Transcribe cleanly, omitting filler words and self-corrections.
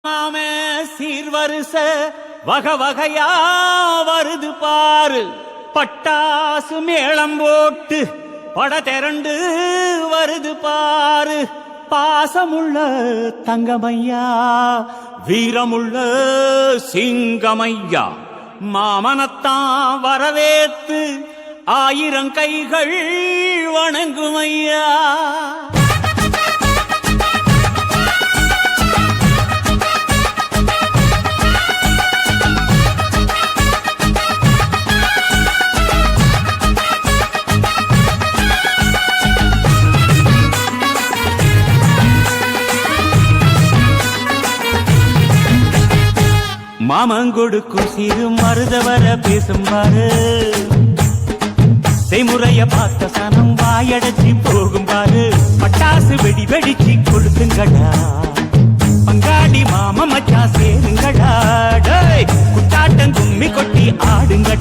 மாமே சீர்வரிச வகை வகையா வருது பாரு. பட்டாசு மேளம் போட்டு பட திரண்டு வருது பாரு. பாசமுள்ள தங்கமையா, வீரமுள்ள சிங்கமையா, மாமனத்தான் வரவேத்து ஆயிரம் கைகள் வணங்குமையா. மாமங்கொடுக்கும் சிறு மருதவர பேசும் பாரு. செய்முறைய பார்த்த சனம் வாயடைச்சி போகும் பாரு. பட்டாசு வெடி வெடிச்சு கொடுத்துங்கடா, பங்காளி மாம மச்சா சேருங்கடா. குட்டாட்டம் கும்மி கொட்டி ஆடுங்க.